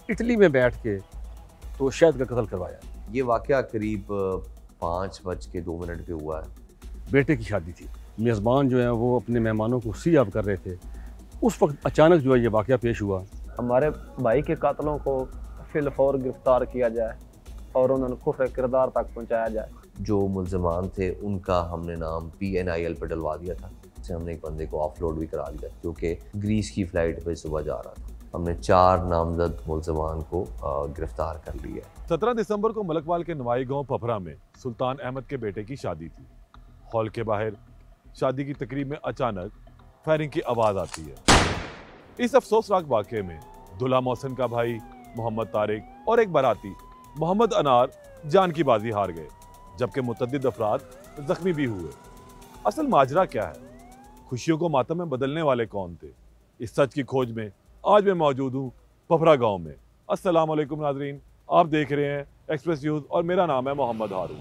Italy में बैठ के तो शाहिद का कत्ल करवाया। ये वाक़या करीब 5:02 पे हुआ है। बेटे की शादी थी, मेज़बान जो है वो अपने मेहमानों को सी ऑफ कर रहे थे, उस वक्त अचानक जो है ये वाक़या पेश हुआ। हमारे भाई के कातलों को फिलफौर गिरफ्तार किया जाए और उन्हें कुफ्र किरदार तक पहुँचाया जाए। जो मुल्ज़मान थे उनका हमने नाम PNIL पे डलवा दिया था। से हमने एक बंदे को ऑफलोड भी करा दिया क्योंकि ग्रीस की फ़्लाइट पे सुबह जा रहा था। हमने 4 नामजद मुल्ज़मान को गिरफ्तार कर लिया। 17 दिसंबर को मलकवाल के नवाई गांव पफरा में सुल्तान अहमद के बेटे की शादी थी। हॉल के बाहर शादी की तकरीब में अचानक फायरिंग की आवाज़ आती है। इस अफसोसनाक वाक़े में दुल्हा मोहसिन का भाई मोहम्मद तारिक और एक बाराती मोहम्मद अनार जान की बाजी हार गए, जबकि मुतअद्दिद अफराद जख्मी भी हुए। असल माजरा क्या है? खुशियों को मातम में बदलने वाले कौन थे? इस सच की खोज में आज मैं मौजूद हूँ पफरा गांव में। अस्सलाम वालेकुम नाजरीन, आप देख रहे हैं एक्सप्रेस न्यूज़ और मेरा नाम है मोहम्मद हारून।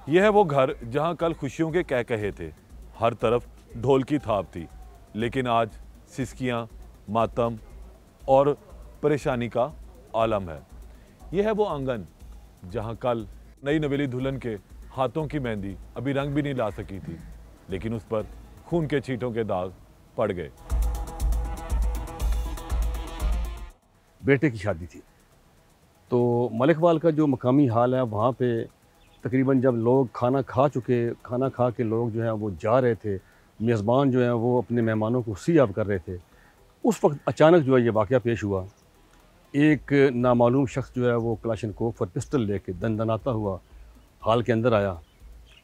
यह है वो घर जहां कल खुशियों के कह कहे थे, हर तरफ ढोल की थाप थी, लेकिन आज सिसकियां, मातम और परेशानी का आलम है। यह है वो आंगन जहां कल नई नवेली दुल्हन के हाथों की मेहंदी अभी रंग भी नहीं ला सकी थी, लेकिन उस पर खून के छींटों के दाग पड़ गए। बेटे की शादी थी तो मलिकवाल का जो मकामी हाल है वहाँ पे तकरीबन जब लोग खाना खा के लोग जो है वो जा रहे थे, मेज़बान जो है वो अपने मेहमानों को सी ऑफ कर रहे थे, उस वक्त अचानक जो है ये वाक़या पेश हुआ। एक नामालूम शख्स जो है वो क्लाशनकोफ और पिस्टल लेके दंदनाता हुआ हाल के अंदर आया।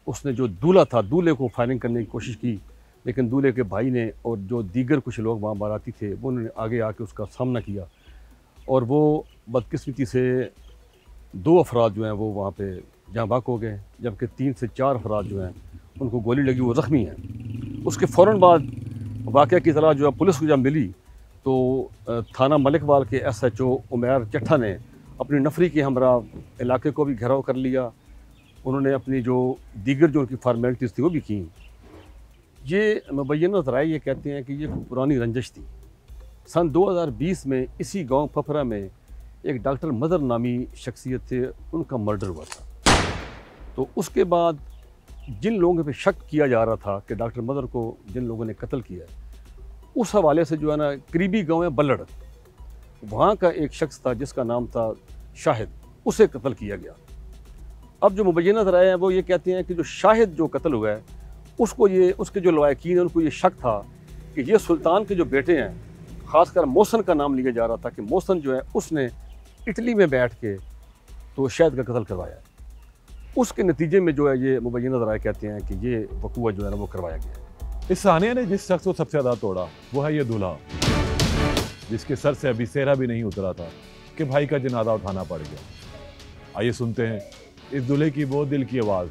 उसने जो दूल्हा था, दूल्हे को फायरिंग करने की कोशिश की, लेकिन दूल्हे के भाई ने और जो दीगर कुछ लोग वहाँ बाराती थे वो उन्होंने आगे आके उसका सामना किया और वो बदकिस्मती से 2 अफराद जो हैं वो वहाँ पे जाँ बाक हो गए, जबकि 3 से 4 अफराद जो हैं उनको गोली लगी, वो ज़ख्मी हैं। उसके फ़ौरन बाद वाक़या की इतला जो है पुलिस को जब मिली तो थाना मलिकवाल के SHO उमैर चट्ठा ने अपनी नफरी के हमरा इलाके को भी घेराव कर लिया। उन्होंने अपनी जो दीगर जो उनकी फार्मेलिटीज़ थी वो भी की। ये मुबैना ज़राए ये कहते हैं कि ये पुरानी रंजिश थी। सन 2020 में इसी गांव पफरा में एक डॉक्टर मदर नामी शख्सियत थे, उनका मर्डर हुआ था। तो उसके बाद जिन लोगों पे शक किया जा रहा था कि डॉक्टर मदर को जिन लोगों ने कत्ल किया है, उस हवाले से जो है ना करीबी गांव है बल्लड़, वहाँ का एक शख्स था जिसका नाम था शाहिद, उसे कत्ल किया गया। अब जो मुबैना ज़राए हैं वो ये कहते हैं कि जो शाहिद जो कत्ल हुआ है उसके जो लवाकिन हैं उनको ये शक था कि ये सुल्तान के जो बेटे हैं, ख़ासकर मोहसिन का नाम लिया जा रहा था कि मोहसिन जो है उसने इटली में बैठ के तो शाहिद का कत्ल करवाया है। उसके नतीजे में जो है ये मुबैना ज़राए कहते हैं कि ये वक़ूआ जो है ना वो करवाया गया है। इस सानिया ने जिस शख्स को सबसे ज़्यादा तोड़ा वो है ये दूल्हा, जिसके सर से अभी सेहरा भी नहीं उतरा था कि भाई का जनाजा उठाना पड़ गया। आइए सुनते हैं इस दूल्हे की वो दिल की आवाज़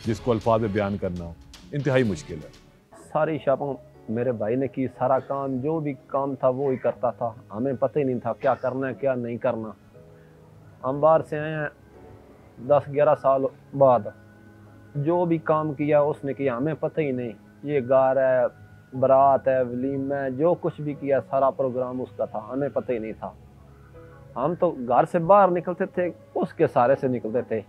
जिसको अल्फाज में बयान करना इंतहाई मुश्किल है। सारी शॉपिंग मेरे भाई ने की, सारा काम जो भी काम था वो ही करता था। हमें पता ही नहीं था क्या करना है क्या नहीं करना। हम बाहर से आए हैं 10-11 साल बाद, जो भी काम किया उसने किया, हमें पता ही नहीं। ये गार है, बारात है, वलीम है, जो कुछ भी किया सारा प्रोग्राम उसका था, हमें पता ही नहीं था। हम तो घर से बाहर निकलते थे उसके सारे से निकलते थे।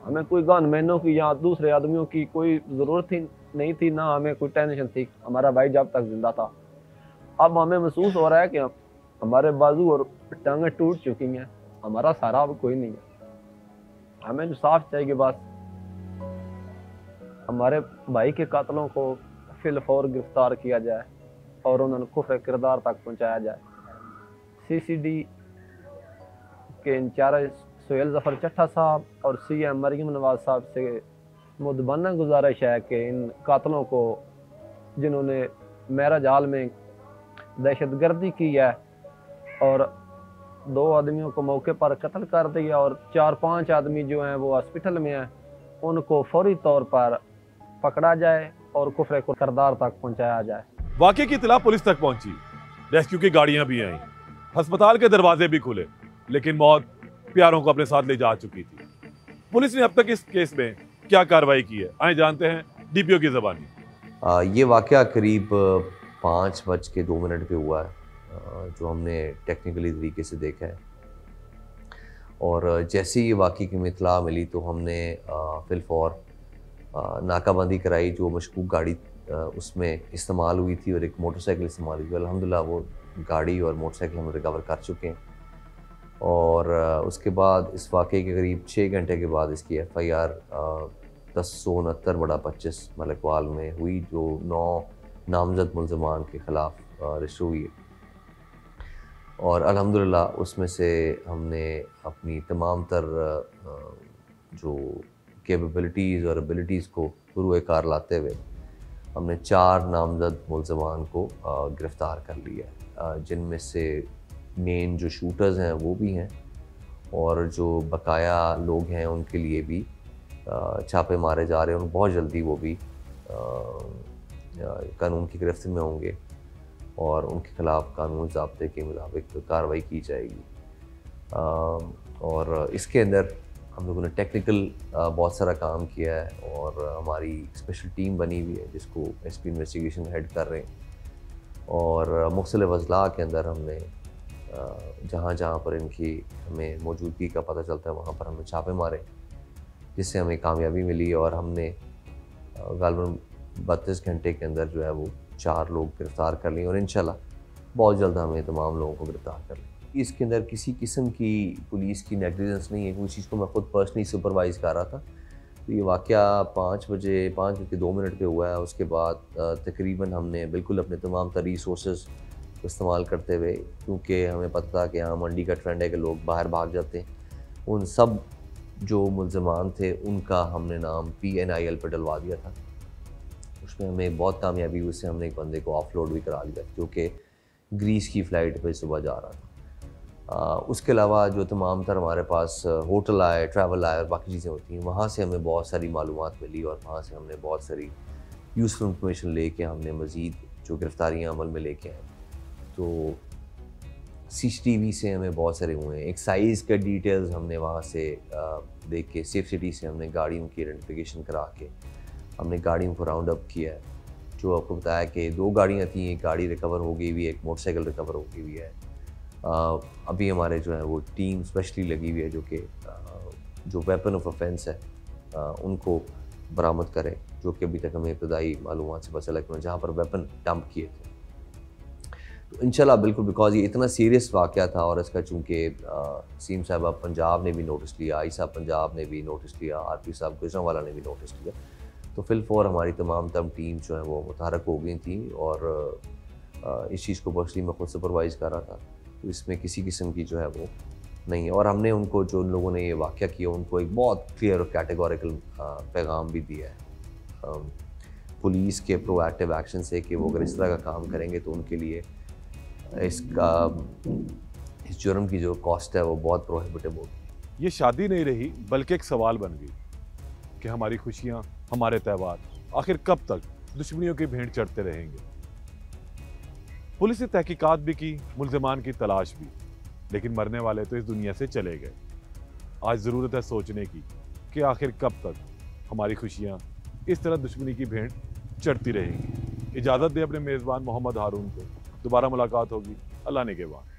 हमें कोई गन मैनों की या दूसरे आदमियों की कोई ज़रूरत ही नहीं थी, ना हमें कोई टेंशन थी। हमारा भाई जब तक जिंदा था। अब हमें महसूस हो रहा है कि हमारे बाजू और टांगें टूट चुकी हैं, हमारा सहारा अब कोई नहीं है। हमें जो साफ चाहिए बस हमारे भाई के कातलों को फिलफौर गिरफ्तार किया जाए और उन्हें कुफ्र किरदार तक पहुँचाया जाए। CCD के इंचार्ज सुहेल ज़फ़र चट्ठा साहब और CM मरीम नवाज साहब से मुदबना गुजारिश है कि इन कातलों को, जिन्होंने महराज हाल में दहशतगर्दी की है और 2 आदमियों को मौके पर कत्ल कर दिया और 4-5 आदमी जो हैं वो हॉस्पिटल में हैं, उनको फौरी तौर पर पकड़ा जाए और कुफ्र किरदार तक पहुंचाया जाए। वाक़े की इत्तला पुलिस तक पहुंची, रेस्क्यू की गाड़ियां भी आईं, अस्पताल के दरवाजे भी खुले, लेकिन मौत प्यारों को अपने साथ ले जा चुकी थी। पुलिस ने अब तक इस केस में क्या कार्रवाई की है, आए जानते हैं DPO की ज़बानी। ये वाक़या करीब 5:02 पे हुआ है, जो हमने टेक्निकली तरीके से देखा है। और जैसे ही ये वाक़ये की हमें इत्तला मिली तो हमने फिलफौर नाकाबंदी कराई। जो मशकूक गाड़ी उसमें इस्तेमाल हुई थी और एक मोटरसाइकिल इस्तेमाल हुई थी, अल्हम्दुलिल्लाह वो गाड़ी और मोटरसाइकिल हम रिकवर कर चुके हैं। और उसके बाद इस वाक़ये के करीब 6 घंटे के बाद इसकी FIR 1069/25 मलिकवाल में हुई, जो 9 नामज़द मुल्ज़मान के ख़िलाफ़ रजिस्टर हुई है। और अल्हम्दुलिल्लाह उसमें से हमने अपनी तमाम तर जो कैपेबिलिटीज़ और एबिलिटीज़ को बुरुए कार लाते हुए हमने 4 नामज़द मुल्ज़मान को गिरफ़्तार कर लिया है, जिनमें से मेन जो शूटर्स हैं वो भी हैं, और जो बकाया लोग हैं उनके लिए भी छापे मारे जा रहे हैं। और बहुत जल्दी वो भी कानून की गिरफ्त में होंगे और उनके ख़िलाफ़ कानून ज़ाब्ते के मुताबिक कार्रवाई की जाएगी। और इसके अंदर हम लोगों ने टेक्निकल बहुत सारा काम किया है, और हमारी स्पेशल टीम बनी हुई है जिसको SP इन्वेस्टिगेशन हेड कर रहे हैं। और मुख्तलिफ़ अज़ला के अंदर हमने जहाँ जहाँ पर इनकी हमें मौजूदगी का पता चलता है वहाँ पर हमने छापे मारे, जिससे हमें कामयाबी मिली। और हमने ग़ालिबन 32 घंटे के अंदर जो है वो 4 लोग गिरफ़्तार कर लिए, और इंशाल्लाह बहुत जल्द हमें तमाम लोगों को गिरफ़्तार कर लें। इसके अंदर किसी किस्म की पुलिस की नेग्लिजेंस नहीं है, कोई चीज़ को मैं ख़ुद पर्सनली सुपरवाइज़ कर रहा था। तो ये वाक़या 5:02 पे हुआ है। उसके बाद तकरीबन हमने बिल्कुल अपने तमाम तर रिसोर्सेज़ को इस्तेमाल करते हुए, क्योंकि हमें पता था कि हाँ मंडी का ट्रेंड है कि लोग बाहर भाग जाते हैं, उन सब जो मुल्ज़मान थे उनका हमने नाम PNIL पर डलवा दिया था। उसमें हमें बहुत कामयाबी हुई, उससे हमने एक बंदे को ऑफलोड भी करा लिया जो कि ग्रीस की फ़्लाइट पे सुबह जा रहा था। उसके अलावा जो तमाम तर हमारे पास होटल आए, ट्रैवल आए और बाकी चीज़ें होती हैं, वहाँ से हमें बहुत सारी मालूमात मिली, और वहाँ से हमने बहुत सारी यूज़फुल इंफॉर्मेशन लेके हमने मज़ीद जो गिरफ़्तारियाँ अमल में लेके आए। तो CCTV से हमें बहुत सारे हुए हैं, एक्साइज़ का डिटेल्स हमने वहाँ से देख के, सेफ सिटी से हमने गाड़ियों की आइडेंटिफिकेशन करा के हमने गाड़ियों को राउंड अप किया है। जो आपको बताया कि 2 गाड़ियाँ थी, एक गाड़ी रिकवर हो गई हुई है, एक मोटरसाइकिल रिकवर हो गई हुई है। अभी हमारे जो है वो टीम स्पेशली लगी हुई है जो कि जो वेपन ऑफ ऑफेंस है उनको बरामद करें, जो कि अभी तक हमें इब्तदाई मालूमात से पता चला कि जहाँ पर वेपन डंप किए थे। तो इंशाल्लाह बिल्कुल, बिकॉज ये इतना सीरियस वाक़या था, और इसका चूँकि सीम साहब पंजाब ने भी नोटिस लिया, आई साहब पंजाब ने भी नोटिस लिया, RP साहब गुजरांवाला ने भी नोटिस लिया, तो फिलफौर हमारी तमाम टीम जो है वो मुतहरक हो गई थी। और इस चीज़ को पर्सनली मैं खुद सुपरवाइज़ कर रहा था, तो इसमें किसी किस्म की जो है वो नहीं है। और हमने उनको, जो लोगों ने ये वाक़या किया, उनको एक बहुत क्लियर और कैटेगोरिकल पैगाम भी दिया है पुलिस के प्रोएक्टिव एक्शन से, कि वो अगर इस तरह का काम करेंगे तो उनके लिए इस जुर्म की जो कॉस्ट है वो बहुत प्रोहिबिटिव होगी। ये शादी नहीं रही बल्कि एक सवाल बन गई कि हमारी खुशियां, हमारे त्यौहार आखिर कब तक दुश्मनियों की भेंट चढ़ते रहेंगे। पुलिस ने तहकीकात भी की, मुल्ज़मान की तलाश भी, लेकिन मरने वाले तो इस दुनिया से चले गए। आज ज़रूरत है सोचने की कि आखिर कब तक हमारी खुशियां इस तरह दुश्मनी की भेंट चढ़ती रहेंगी। इजाज़त दे अपने मेज़बान मोहम्मद हारून को। दोबारा मुलाकात होगी अल्लाह ने के बाद।